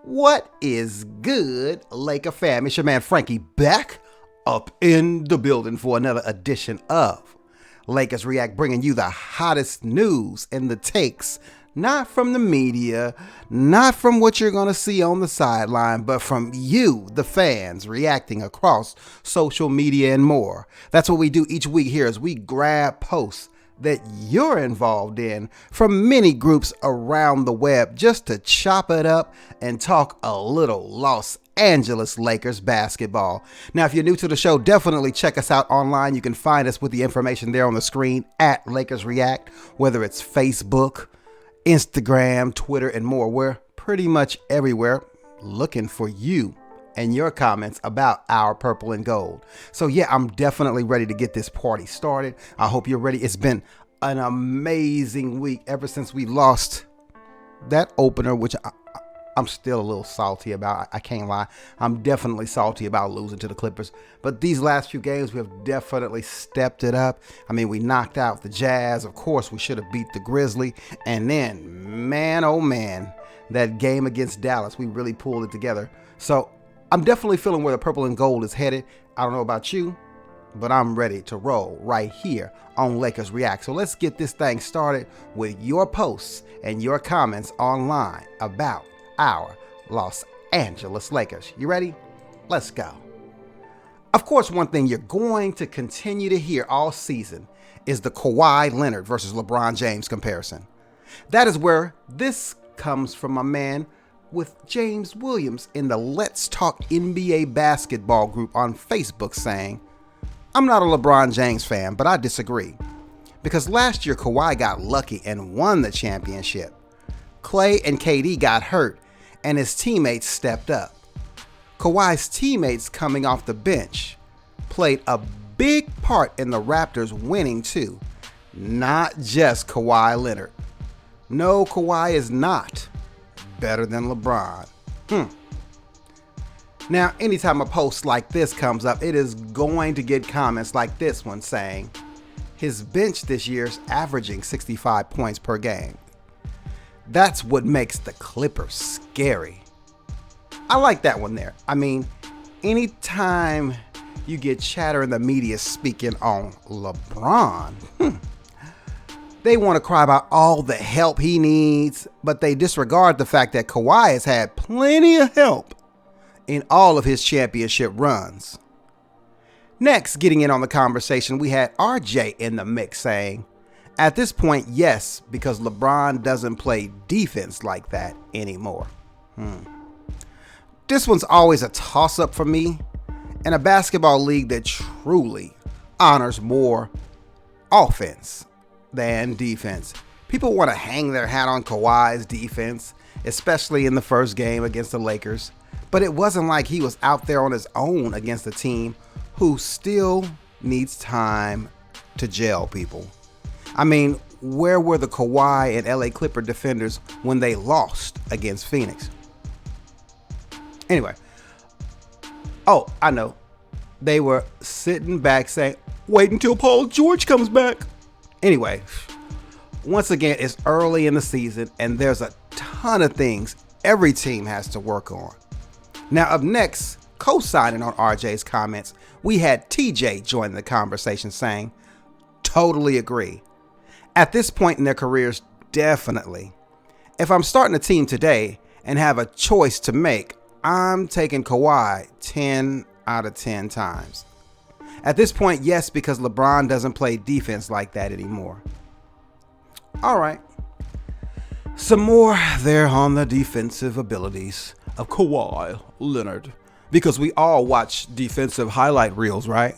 What is good, Laker fam? It's your man Franky back up in the building for another edition of Lakers React, bringing you the hottest news and the takes, not from the media, not from what you're going to see on the sideline, but from you, the fans, reacting across social media and more. That's what we do each week here as we grab posts that you're involved in from many groups around the web just to chop it up and talk a little Los Angeles Lakers basketball. Now, if you're new to the show, definitely check us out online. You can find us with the information there on the screen at Lakers React, whether it's Facebook, Instagram, Twitter, and more. We're pretty much everywhere looking for you and your comments about our purple and gold. So yeah, I'm definitely ready to get this party started. I hope you're ready. It's been an amazing week ever since we lost that opener, which I'm still a little salty about. I can't lie. I'm definitely salty about losing to the Clippers. But these last few games, we have definitely stepped it up. I mean, we knocked out the Jazz. Of course, we should have beat the Grizzlies. And then, man, oh man, that game against Dallas, we really pulled it together. So I'm definitely feeling where the purple and gold is headed. I don't know about you, but I'm ready to roll right here on Lakers React. So let's get this thing started with your posts and your comments online about our Los Angeles Lakers. You ready? Let's go. Of course, one thing you're going to continue to hear all season is the Kawhi Leonard versus LeBron James comparison. That is where this comes from my man with James Williams in the Let's Talk NBA Basketball group on Facebook saying, I'm not a LeBron James fan, but I disagree. Because last year Kawhi got lucky and won the championship. Klay and KD got hurt and his teammates stepped up. Kawhi's teammates coming off the bench played a big part in the Raptors winning too. Not just Kawhi Leonard. No, Kawhi is not better than LeBron. Now, anytime a post like this comes up, it is going to get comments like this one saying, his bench this year is averaging 65 points per game. That's what makes the Clippers scary. I like that one there. I mean, anytime you get chatter in the media speaking on LeBron, they want to cry about all the help he needs, but they disregard the fact that Kawhi has had plenty of help in all of his championship runs. Next, getting in on the conversation, we had RJ in the mix saying, at this point, yes, because LeBron doesn't play defense like that anymore. This one's always a toss-up for me in a basketball league that truly honors more offense than defense. People want to hang their hat on Kawhi's defense, especially in the first game against the Lakers. But it wasn't like he was out there on his own against a team who still needs time to gel, people. I mean, where were the Kawhi and LA Clipper defenders when they lost against Phoenix? Anyway. Oh, I know. They were sitting back saying, wait until Paul George comes back. Anyway, once again, it's early in the season and there's a ton of things every team has to work on. Now, up next, co-signing on RJ's comments, we had TJ join the conversation saying, totally agree. At this point in their careers, definitely. If I'm starting a team today and have a choice to make, I'm taking Kawhi 10 out of 10 times. At this point, yes, because LeBron doesn't play defense like that anymore. All right. Some more there on the defensive abilities of Kawhi Leonard, because we all watch defensive highlight reels, right?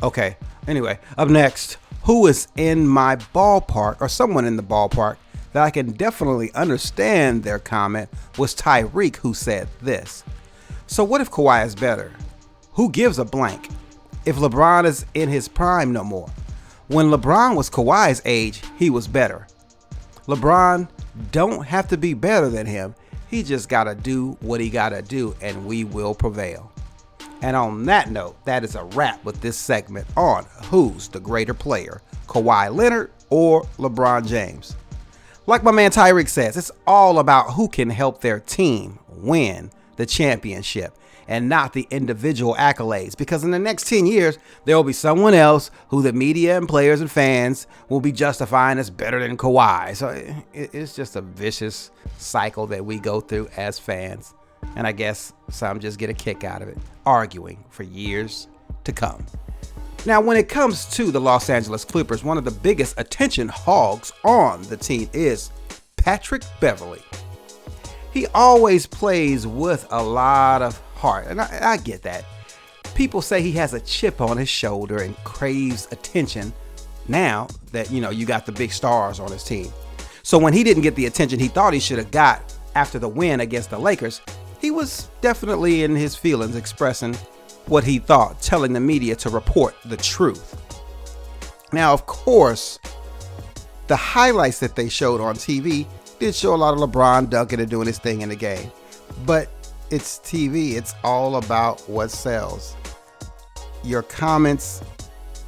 Okay. Anyway, up next, who is in my ballpark or someone in the ballpark that I can definitely understand their comment was Tyreek, who said this. So what if Kawhi is better? Who gives a blank? If LeBron is in his prime no more. When LeBron was Kawhi's age, he was better. LeBron don't have to be better than him. He just got to do what he got to do and we will prevail. And on that note, that is a wrap with this segment on who's the greater player, Kawhi Leonard or LeBron James. Like my man Tyreek says, it's all about who can help their team win the championship and not the individual accolades. Because in the next 10 years, there will be someone else who the media and players and fans will be justifying as better than Kawhi. So it's just a vicious cycle that we go through as fans. And I guess some just get a kick out of it, arguing for years to come. Now, when it comes to the Los Angeles Clippers, one of the biggest attention hogs on the team is Patrick Beverley. He always plays with a lot of heart, and I get that. People say he has a chip on his shoulder and craves attention now that, you got the big stars on his team. So when he didn't get the attention he thought he should have got after the win against the Lakers, he was definitely in his feelings, expressing what he thought, telling the media to report the truth. Now, of course, the highlights that they showed on TV did show a lot of LeBron dunking and doing his thing in the game. But it's TV. It's all about what sells. Your comments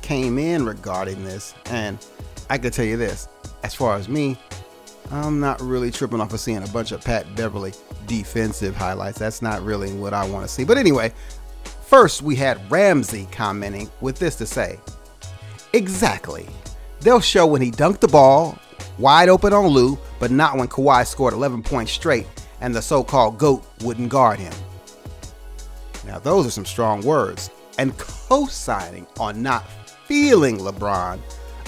came in regarding this, and I could tell you this. As far as me, I'm not really tripping off of seeing a bunch of Pat Beverly defensive highlights. That's not really what I want to see. But anyway, first, we had Ramsey commenting with this to say, exactly. They'll show when he dunked the ball wide open on Lou, but not when Kawhi scored 11 points straight and the so-called GOAT wouldn't guard him. Now, those are some strong words. And co-signing on not feeling LeBron.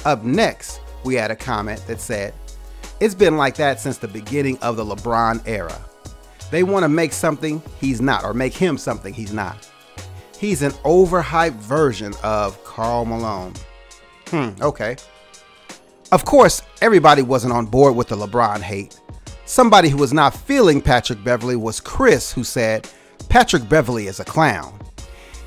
Up next, we had a comment that said, it's been like that since the beginning of the LeBron era. They want to make something he's not, or make him something he's not. He's an overhyped version of Karl Malone. Okay. Of course, everybody wasn't on board with the LeBron hate. Somebody who was not feeling Patrick Beverley was Chris, who said, Patrick Beverley is a clown.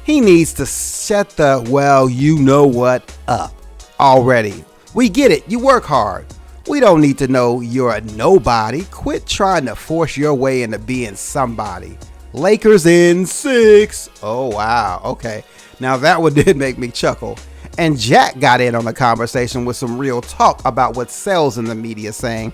He needs to shut the, well, you know what, up already. We get it. You work hard. We don't need to know you're a nobody. Quit trying to force your way into being somebody. Lakers in 6. Oh, wow. Okay. Now that one did make me chuckle. And Jack got in on the conversation with some real talk about what sells in the media, saying,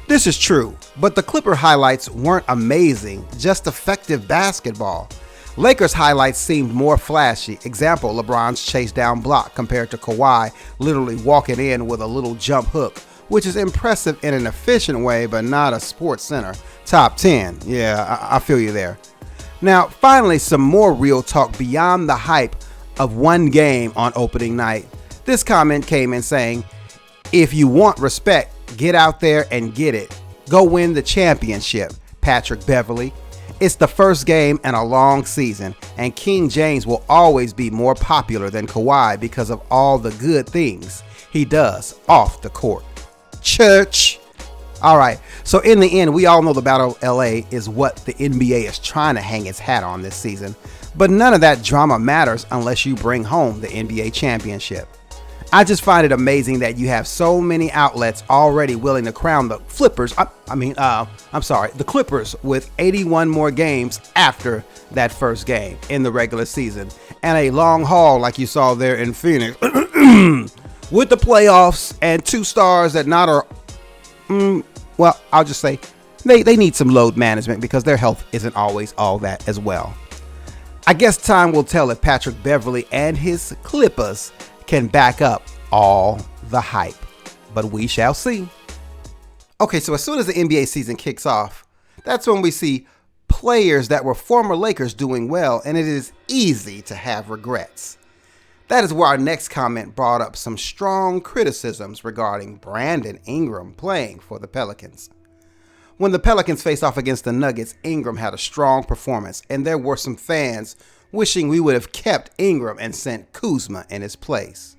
this is true, but the Clipper highlights weren't amazing, just effective basketball. Lakers highlights seemed more flashy. Example, LeBron's chase down block compared to Kawhi literally walking in with a little jump hook, which is impressive in an efficient way, but not a Sports Center top 10. Yeah, I feel you there. Now, finally, some more real talk beyond the hype of one game on opening night. This comment came in saying, if you want respect, get out there and get it. Go win the championship, Patrick Beverley. It's the first game in a long season, and King James will always be more popular than Kawhi because of all the good things he does off the court. Church. All right, so in the end, we all know the Battle of LA is what the NBA is trying to hang its hat on this season, but none of that drama matters unless you bring home the NBA championship. I just find it amazing that you have so many outlets already willing to crown the the Clippers with 81 more games after that first game in the regular season, and a long haul like you saw there in Phoenix with the playoffs and 2 stars that not are, well, I'll just say they need some load management because their health isn't always all that as well. I guess time will tell if Patrick Beverley and his Clippers can back up all the hype, but we shall see. Okay, so as soon as the NBA season kicks off, that's when we see players that were former Lakers doing well, and it is easy to have regrets. That is where our next comment brought up some strong criticisms regarding Brandon Ingram playing for the Pelicans. When the Pelicans faced off against the Nuggets, Ingram had a strong performance, and there were some fans wishing we would have kept Ingram and sent Kuzma in his place.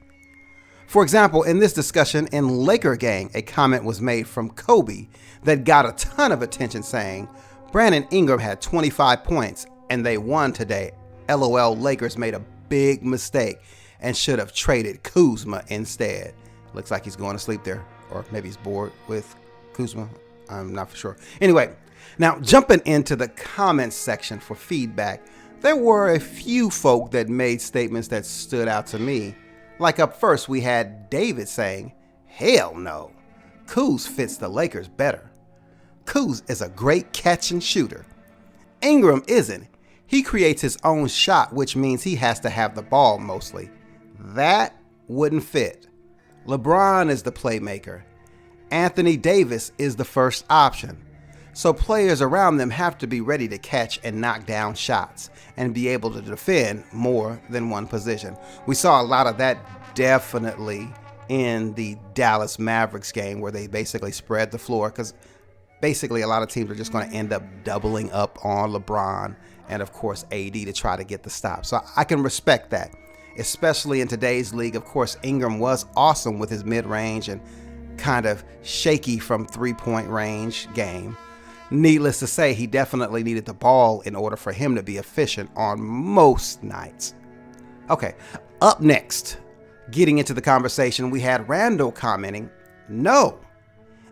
For example, in this discussion in Laker Gang, a comment was made from Kobe that got a ton of attention saying, Brandon Ingram had 25 points and they won today. LOL, Lakers made a big mistake and should have traded Kuzma instead. Looks like he's going to sleep there, or maybe he's bored with Kuzma. I'm not for sure. Anyway, now jumping into the comments section for feedback, there were a few folk that made statements that stood out to me. Like up first, we had David saying, hell no. Kuz fits the Lakers better. Kuz is a great catch and shooter. Ingram isn't. He creates his own shot, which means he has to have the ball mostly. That wouldn't fit. LeBron is the playmaker. Anthony Davis is the first option. So players around them have to be ready to catch and knock down shots and be able to defend more than one position. We saw a lot of that definitely in the Dallas Mavericks game where they basically spread the floor, because basically a lot of teams are just going to end up doubling up on LeBron and, of course, AD to try to get the stop. So I can respect that, especially in today's league. Of course, Ingram was awesome with his mid-range and kind of shaky from three-point range game. Needless to say, he definitely needed the ball in order for him to be efficient on most nights. Okay, up next, getting into the conversation, we had Randall commenting, no,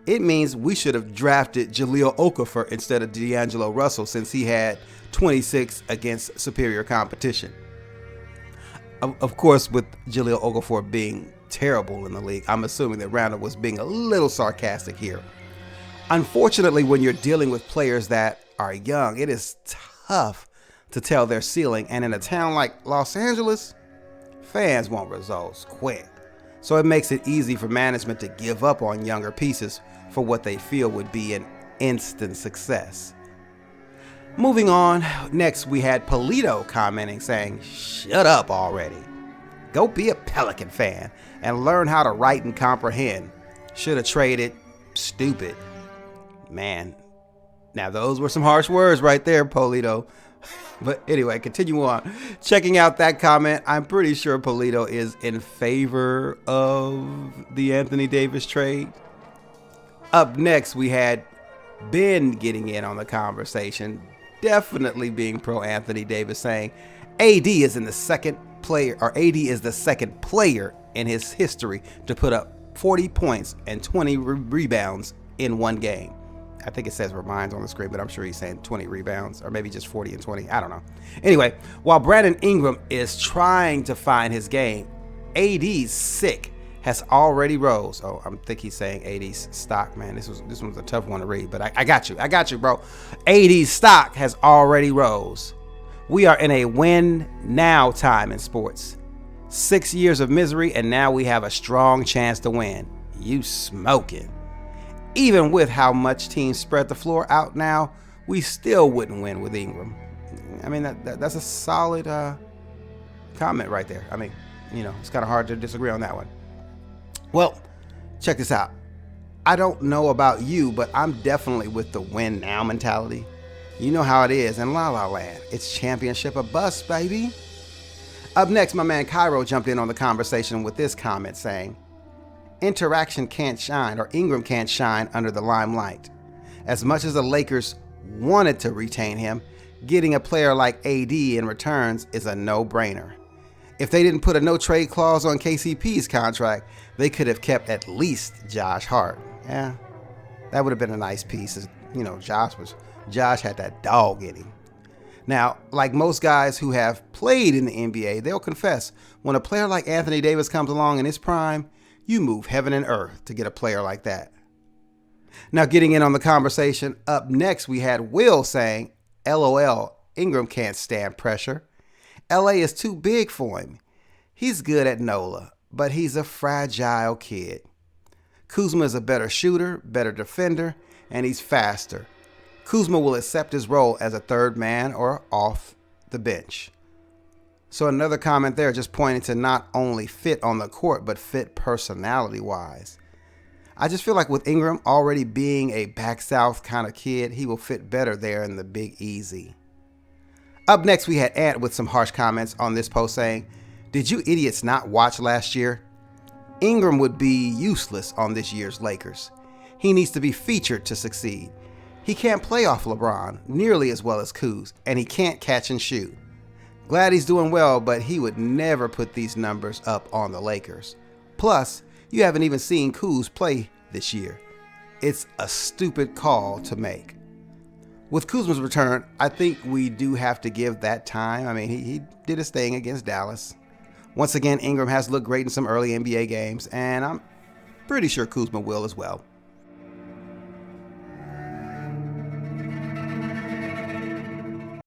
it means we should have drafted Jahlil Okafor instead of D'Angelo Russell since he had 26 against superior competition. Of course, with Jahlil Okafor being terrible in the league, I'm assuming that Randall was being a little sarcastic here. Unfortunately, when you're dealing with players that are young, it is tough to tell their ceiling. And in a town like Los Angeles, fans want results quick. So it makes it easy for management to give up on younger pieces for what they feel would be an instant success. Moving on, next we had Polito commenting saying, shut up already. Go be a Pelican fan and learn how to write and comprehend. Should have traded stupid. Man, now those were some harsh words right there, Polito. But anyway, continue on. Checking out that comment, I'm pretty sure Polito is in favor of the Anthony Davis trade. Up next, we had Ben getting in on the conversation, definitely being pro Anthony Davis, saying AD is the second player in his history to put up 40 points and 20 rebounds in one game. I think it says reminds on the screen, but I'm sure he's saying 20 rebounds or maybe just 40 and 20. I don't know. Anyway, while Brandon Ingram is trying to find his game, AD's sick has already rose. Oh, I think he's saying AD's stock, man. This one's a tough one to read, but I got you, bro. AD's stock has already rose. We are in a win now time in sports. 6 years of misery, and now we have a strong chance to win. You smoking. Even with how much teams spread the floor out now, we still wouldn't win with Ingram. I mean, that's a solid comment right there. I mean, it's kind of hard to disagree on that one. Well, check this out. I don't know about you, but I'm definitely with the win now mentality. You know how it is in La La Land. It's championship or bust, baby. Up next, my man Cairo jumped in on the conversation with this comment saying, interaction can't shine, or Ingram can't shine under the limelight. As much as the Lakers wanted to retain him, getting a player like AD in returns is a no-brainer. If they didn't put a no-trade clause on KCP's contract, they could have kept at least Josh Hart. Yeah, that would have been a nice piece. Josh had that dog in him. Now, like most guys who have played in the NBA, they'll confess, when a player like Anthony Davis comes along in his prime, you move heaven and earth to get a player like that. Now, getting in on the conversation, up next we had Will saying, LOL, Ingram can't stand pressure. LA is too big for him. He's good at NOLA, but he's a fragile kid. Kuzma is a better shooter, better defender, and he's faster. Kuzma will accept his role as a third man or off the bench. So another comment there just pointing to not only fit on the court, but fit personality-wise. I just feel like with Ingram already being a back south kind of kid, he will fit better there in the Big Easy. Up next, we had Ant with some harsh comments on this post saying, did you idiots not watch last year? Ingram would be useless on this year's Lakers. He needs to be featured to succeed. He can't play off LeBron nearly as well as Kuz, and he can't catch and shoot. Glad he's doing well, but he would never put these numbers up on the Lakers. Plus, you haven't even seen Kuz play this year. It's a stupid call to make. With Kuzma's return, I think we do have to give that time. I mean, he did his thing against Dallas. Once again, Ingram has looked great in some early NBA games, and I'm pretty sure Kuzma will as well.